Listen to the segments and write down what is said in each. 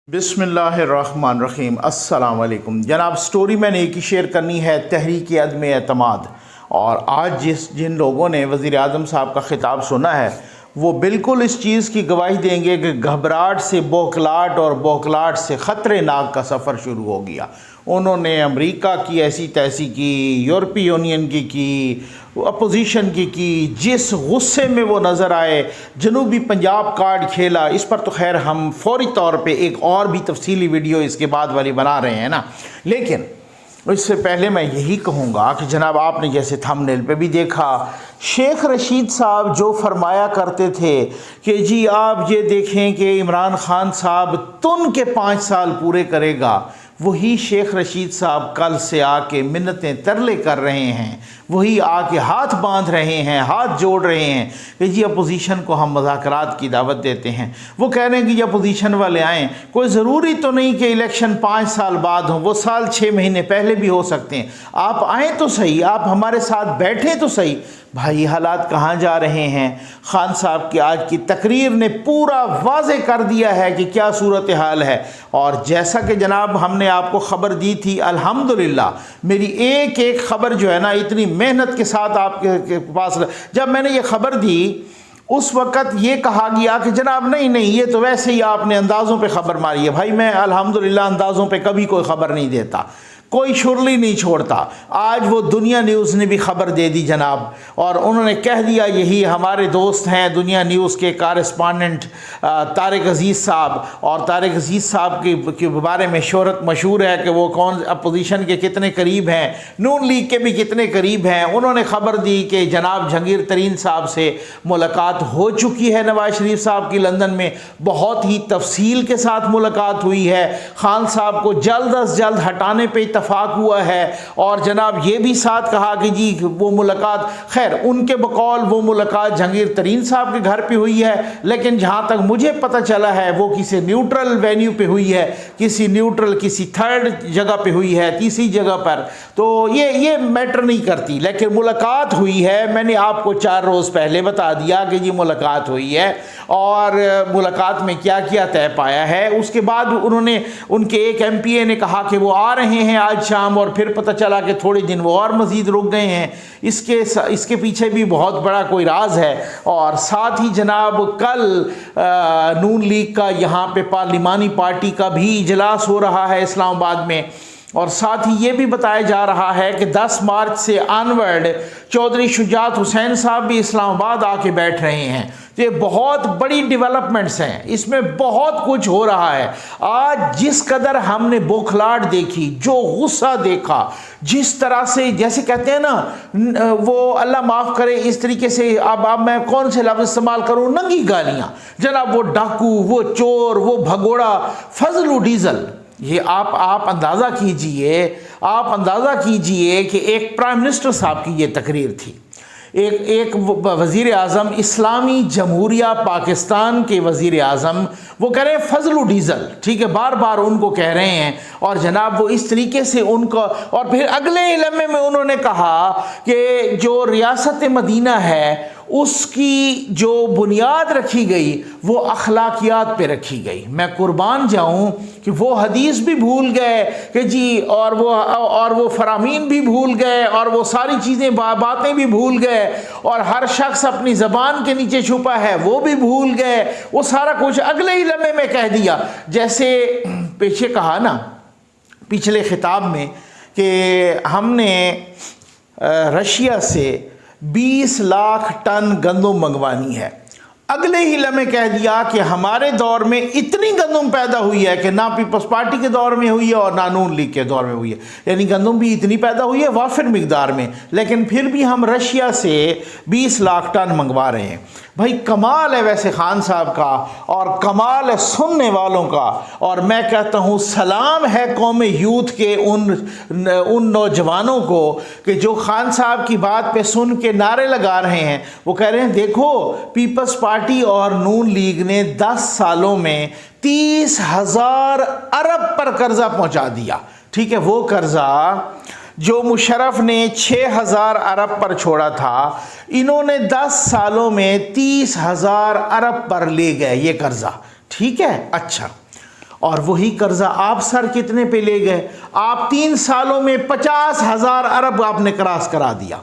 बिस्मिल्लाहिर्रहमानिर्रहीम। अस्सलाम वालेकुम जनाब। स्टोरी मैंने एक ही शेयर करनी है, तहरीक अदम एतमाद। और आज जिन लोगों ने वज़ीर आज़म साहब का ख़िताब सुना है वो बिल्कुल इस चीज़ की गवाही देंगे कि घबराहट से बौखलाहट और बौखलाहट से ख़तरनाक का सफ़र शुरू हो गया। उन्होंने अमेरिका की ऐसी तैसी की, यूरोपीय यूनियन की, अपोजिशन की, जिस गुस्से में वो नज़र आए, जनूबी पंजाब कार्ड खेला। इस पर तो खैर हम फौरी तौर पे एक और भी तफसीली वीडियो इसके बाद वाली बना रहे हैं ना। लेकिन इससे पहले मैं यही कहूँगा कि जनाब आपने जैसे थंबनेल पे भी देखा, शेख रशीद साहब जो फरमाया करते थे कि जी आप ये देखें कि इमरान खान साहब तुन के 5 साल पूरे करेगा, वही शेख रशीद साहब कल से आके मिन्नतें तरले कर रहे हैं, वही आके हाथ बांध रहे हैं, हाथ जोड़ रहे हैं कि जी अपोजिशन को हम मुज़ाकरात की दावत देते हैं। वो कह रहे हैं कि ये अपोजिशन वाले आएँ, कोई ज़रूरी तो नहीं कि इलेक्शन 5 साल बाद हों, वो साल 6 महीने पहले भी हो सकते हैं। आप आएँ तो सही, आप हमारे साथ बैठें तो सही। भाई हालात कहाँ जा रहे हैं? खान साहब की आज की तकरीर ने पूरा वाज़े कर दिया है कि क्या सूरत हाल है। और जैसा कि जनाब हमने आपको ख़बर दी थी, अल्हम्दुलिल्लाह मेरी एक एक ख़बर जो है ना इतनी मेहनत के साथ आपके पास, जब मैंने ये ख़बर दी उस वक़्त ये कहा गया कि जनाब नहीं ये तो वैसे ही आपने अंदाज़ों पे ख़बर मारी है। भाई मैं अल्हम्दुलिल्लाह अंदाज़ों पे कभी कोई ख़बर नहीं देता, कोई शुरली नहीं छोड़ता। आज वो दुनिया न्यूज़ ने भी ख़बर दे दी जनाब, और उन्होंने कह दिया, यही हमारे दोस्त हैं दुनिया न्यूज़ के कॉरेस्पॉन्डेंट तारिक अज़ीज़ साहब। और तारिक अज़ीज़ साहब के बारे में शोहरत मशहूर है कि वो कौन अपोजिशन के कितने करीब हैं, नून लीग के भी कितने करीब हैं। उन्होंने ख़बर दी कि जनाब जहांगीर तरीन साहब से मुलाकात हो चुकी है, नवाज शरीफ साहब की लंदन में बहुत ही तफसील के साथ मुलाकात हुई है। खान साहब को जल्द अज जल्द हटाने पर इत्तफाक हुआ है। और जनाब ये भी साथ कहा कि जी वो मुलाकात, खैर उनके बकौल वो मुलाकात जहांगीर तरीन साहब के घर पे हुई है, लेकिन जहाँ तक मुझे पता चला है वो किसी न्यूट्रल वेन्यू पे हुई है, किसी थर्ड जगह पे हुई है, तीसरी जगह पर। तो ये मैटर नहीं करती, लेकिन मुलाकात हुई है। मैंने आपको 4 रोज़ पहले बता दिया कि जी मुलाकात हुई है, और मुलाकात में क्या क्या तय पाया है। उसके बाद उन्होंने, उनके एक MPA ने कहा कि वो आ रहे हैं आज शाम, और फिर पता चला कि थोड़े दिन वो और मज़ीद रुक गए हैं। इसके पीछे भी बहुत बड़ा कोई राज है। और साथ ही जनाब कल नून लीग का यहाँ पे पार्लिमानी पार्टी का भी इजलास हो रहा है इस्लामाबाद में। और साथ ही ये भी बताया जा रहा है कि 10 मार्च से ऑनवर्ड चौधरी शुजात हुसैन साहब भी इस्लामाबाद आके बैठ रहे हैं। तो ये बहुत बड़ी डेवलपमेंट्स हैं, इसमें बहुत कुछ हो रहा है। आज जिस कदर हमने बौखलाहट देखी, जो गुस्सा देखा, जिस तरह से जैसे कहते हैं ना, वो अल्लाह माफ़ करे इस तरीके से, अब मैं कौन से लफ्ज़ इस्तेमाल करूँ, नंगी गालियाँ जनाब, वो डाकू, वो चोर, वो भगोड़ा, फजलू डीजल। ये आप अंदाज़ा कीजिए कि एक प्राइम मिनिस्टर साहब की ये तकरीर थी, एक वज़ीर आज़म, इस्लामी जमहूरिया पाकिस्तान के वज़ीर आज़म, वो कह रहे हैं फजलू डीज़ल, ठीक है, बार बार उनको कह रहे हैं। और जनाब वो इस तरीके से उनको, और फिर अगले लम्हे में उन्होंने कहा कि जो रियासत मदीना है उसकी जो बुनियाद रखी गई वो अखलाकियात पे रखी गई। मैं कुर्बान जाऊं कि वो हदीस भी भूल गए कि जी, और वो फरामीन भी भूल गए, और वो सारी चीज़ें बातें भी भूल गए, और हर शख्स अपनी ज़बान के नीचे छुपा है वो भी भूल गए। वो सारा कुछ अगले ही लम्हे में कह दिया। जैसे पीछे कहा ना पिछले ख़िताब में कि हमने रशिया से 20 लाख टन गंदम मंगवानी है, अगले ही लम्हे कह दिया कि हमारे दौर में इतनी गंदम पैदा हुई है कि ना पीपल्स पार्टी के दौर में हुई है और ना नून लीग के दौर में हुई है। यानी गंदम भी इतनी पैदा हुई है वाफिर मिकदार में, लेकिन फिर भी हम रशिया से 20 लाख टन मंगवा रहे हैं। भाई कमाल है वैसे खान साहब का, और कमाल है सुनने वालों का। और मैं कहता हूँ सलाम है कौम यूथ के उन नौजवानों को कि जो खान साहब की बात पे सुन के नारे लगा रहे हैं। वो कह रहे हैं देखो पीपल्स पार्टी और नून लीग ने 10 सालों में 30,000 अरब पर कर्जा पहुंचा दिया, ठीक है। वो कर्जा जो मुशर्रफ ने 6,000 अरब पर छोड़ा था, इन्होंने 10 सालों में 30,000 अरब पर ले गए ये कर्जा, ठीक है। अच्छा, اور وہی قرضہ آپ سر کتنے پہ لے گئے؟ آپ 3 سالوں میں 50,000 ارب آپ نے کراس کرا دیا،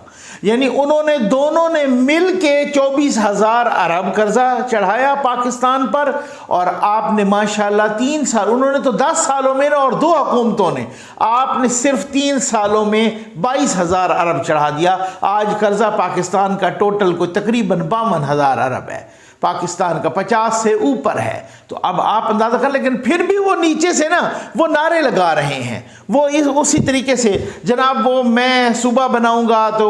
یعنی انہوں نے دونوں نے مل کے 24,000 ارب قرضہ چڑھایا پاکستان پر، اور آپ نے ماشاءاللہ 3 سال، انہوں نے تو 10 سالوں میں اور 2 حکومتوں نے، آپ نے صرف 3 سالوں میں 22,000 ارب چڑھا دیا۔ آج قرضہ پاکستان کا ٹوٹل کو تقریباً 52,000 ارب ہے، پاکستان کا 50 سے اوپر ہے۔ تو اب آپ اندازہ کر، لیکن پھر بھی وہ نیچے سے نا وہ نعرے لگا رہے ہیں، وہ اسی طریقے سے جناب وہ میں صوبہ بناؤں گا، تو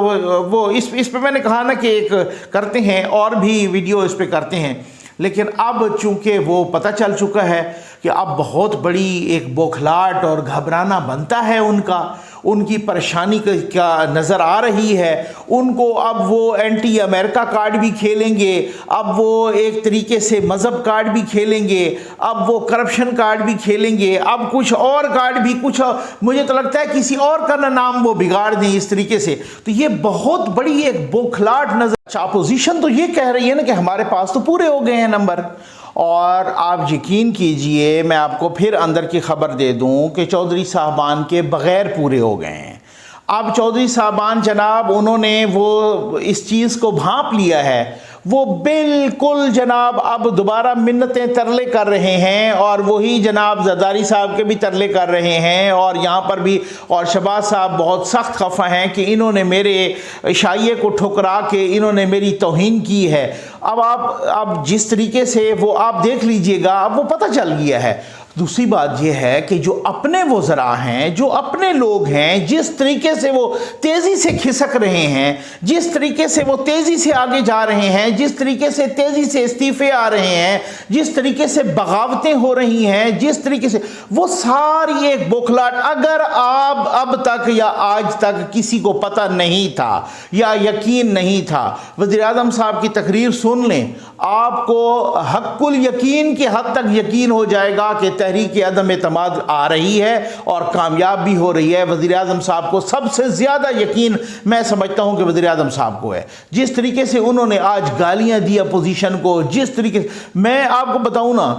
وہ اس پہ میں نے کہا نا کہ ایک کرتے ہیں اور بھی ویڈیو اس پہ کرتے ہیں، لیکن اب چونکہ وہ پتہ چل چکا ہے کہ اب بہت بڑی ایک بوکھلاٹ اور گھبرانا بنتا ہے ان کی پریشانی کیا نظر آ رہی ہے، ان کو اب وہ اینٹی امریکہ کارڈ بھی کھیلیں گے، اب وہ ایک طریقے سے مذہب کارڈ بھی کھیلیں گے، اب وہ کرپشن کارڈ بھی کھیلیں گے، اب کچھ اور کارڈ بھی، کچھ مجھے تو لگتا ہے کسی اور کا نام وہ بگاڑ دیں اس طریقے سے۔ تو یہ بہت بڑی ایک بوکھلاٹ نظر، اپوزیشن تو یہ کہہ رہی ہے نا کہ ہمارے پاس تو پورے ہو گئے ہیں نمبر، اور آپ یقین کیجئے میں آپ کو پھر اندر کی خبر دے دوں کہ چودھری صاحبان کے بغیر پورے ہو گئے ہیں۔ اب چودھری صاحبان جناب انہوں نے وہ اس چیز کو بھانپ لیا ہے، وہ بالکل جناب اب دوبارہ منتیں ترلے کر رہے ہیں، اور وہی جناب زرداری صاحب کے بھی ترلے کر رہے ہیں، اور یہاں پر بھی، اور شہباز صاحب بہت سخت خفا ہیں کہ انہوں نے میرے عشائیے کو ٹھکرا کے انہوں نے میری توہین کی ہے۔ اب جس طریقے سے وہ آپ دیکھ لیجئے گا، اب وہ پتہ چل گیا ہے۔ دوسری بات یہ ہے کہ جو اپنے وزراء ہیں، جو اپنے لوگ ہیں، جس طریقے سے وہ تیزی سے کھسک رہے ہیں، جس طریقے سے وہ تیزی سے آگے جا رہے ہیں، جس طریقے سے تیزی سے استعفے آ رہے ہیں، جس طریقے سے بغاوتیں ہو رہی ہیں، جس طریقے سے وہ ساری ایک بوکھلاٹ، اگر آپ اب تک یا آج تک کسی کو پتہ نہیں تھا یا یقین نہیں تھا، وزیراعظم صاحب کی تقریر سن لیں، آپ کو حق الیقین کی حد تک یقین ہو جائے گا کہ تحریک عدم اعتماد آ رہی ہے اور کامیاب بھی ہو رہی ہے۔ وزیراعظم صاحب کو سب سے زیادہ یقین میں سمجھتا ہوں کہ وزیراعظم صاحب کو ہے، جس طریقے سے انہوں نے آج گالیاں دی اپوزیشن کو، جس طریقے سے میں آپ کو بتاؤں نا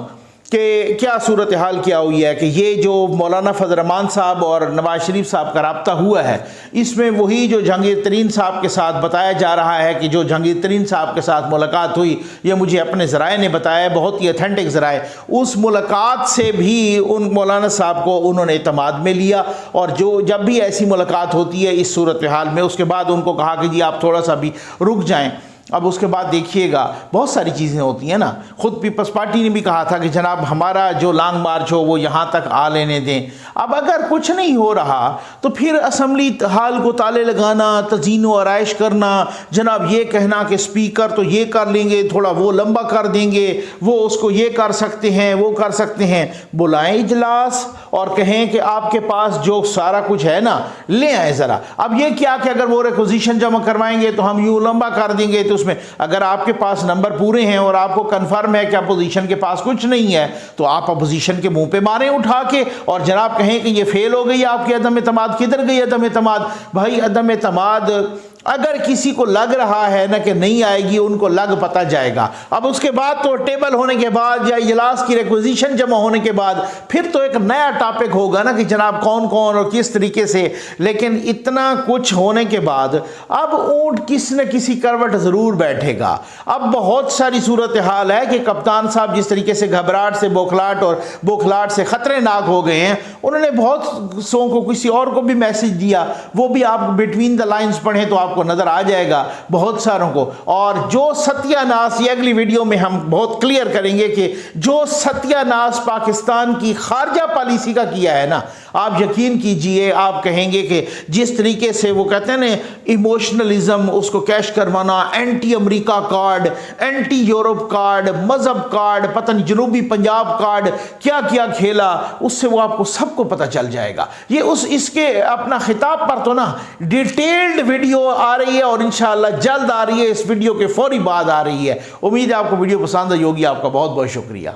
کہ کیا صورتحال کیا ہوئی ہے، کہ یہ جو مولانا فضل الرحمان صاحب اور نواز شریف صاحب کا رابطہ ہوا ہے، اس میں وہی جو جہانگیر ترین صاحب کے ساتھ بتایا جا رہا ہے کہ جو جہانگیر ترین صاحب کے ساتھ ملاقات ہوئی، یہ مجھے اپنے ذرائع نے بتایا، بہت ہی اتھینٹک ذرائع، اس ملاقات سے بھی ان مولانا صاحب کو انہوں نے اعتماد میں لیا، اور جب بھی ایسی ملاقات ہوتی ہے اس صورتحال میں، اس کے بعد ان کو کہا کہ جی آپ تھوڑا سا بھی رک جائیں۔ اب اس کے بعد دیکھیے گا بہت ساری چیزیں ہوتی ہیں نا، خود پیپلز پارٹی نے بھی کہا تھا کہ جناب ہمارا جو لانگ مارچ ہو وہ یہاں تک آ لینے دیں۔ اب اگر کچھ نہیں ہو رہا تو پھر اسمبلی حال کو تالے لگانا، تزئین و آرائش کرنا، جناب یہ کہنا کہ سپیکر تو یہ کر لیں گے، تھوڑا وہ لمبا کر دیں گے، وہ اس کو یہ کر سکتے ہیں، وہ کر سکتے ہیں۔ بلائیں اجلاس اور کہیں کہ آپ کے پاس جو سارا کچھ ہے نا لے آئیں ذرا۔ اب یہ کیا کہ اگر وہ ریکوزیشن جمع کروائیں گے تو ہم یوں لمبا کر دیں گے، تو اس میں اگر آپ کے پاس نمبر پورے ہیں اور آپ کو کنفرم ہے کہ اپوزیشن کے پاس کچھ نہیں ہے، تو آپ اپوزیشن کے منہ پہ ماریں اٹھا کے، اور جناب کہیں کہ یہ فیل ہو گئی آپ کی عدم اعتماد۔ کدھر گئی عدم اعتماد؟ بھائی عدم اعتماد اگر کسی کو لگ رہا ہے نا کہ نہیں آئے گی، ان کو لگ پتہ جائے گا۔ اب اس کے بعد تو ٹیبل ہونے کے بعد یا اجلاس کی ریکوزیشن جمع ہونے کے بعد پھر تو ایک نیا ٹاپک ہوگا نا کہ جناب کون کون اور کس طریقے سے، لیکن اتنا کچھ ہونے کے بعد اب اونٹ کسی نہ کسی کروٹ ضرور بیٹھے گا۔ اب بہت ساری صورتحال ہے کہ کپتان صاحب جس طریقے سے گھبراہٹ سے بوکھلاٹ سے خطرے ناک ہو گئے ہیں، انہوں نے بہت سو کو کسی اور کو بھی میسج دیا، وہ بھی آپ بٹوین دا لائنز پڑھیں تو آپ کو نظر آ جائے گا بہت ساروں کو۔ اور جو ستیہ ناس، یہ اگلی ویڈیو میں ہم بہت کلیئر کریں گے کہ جو ستیہ ناس پاکستان کی خارجہ پالیسی کا کیا ہے نا، آپ یقین کیجئے آپ کہیں گے کہ جس طریقے سے وہ کہتے ہیں نا ایموشنلزم، اس کو کیش کروانا، اینٹی امریکہ کارڈ، اینٹی یورپ کارڈ، مذہب کارڈ، پتہ نہیں جنوبی پنجاب کارڈ، کیا کیا کھیلا، اس سے وہ آپ کو سب کو پتہ چل جائے گا۔ یہ اس کے اپنا خطاب پر تو نا ڈیٹیلڈ ویڈیو آ رہی ہے، اور انشاءاللہ جلد آ رہی ہے، اس ویڈیو کے فوری بعد آ رہی ہے۔ امید ہے آپ کو ویڈیو پسند آئی ہوگی۔ آپ کا بہت بہت شکریہ۔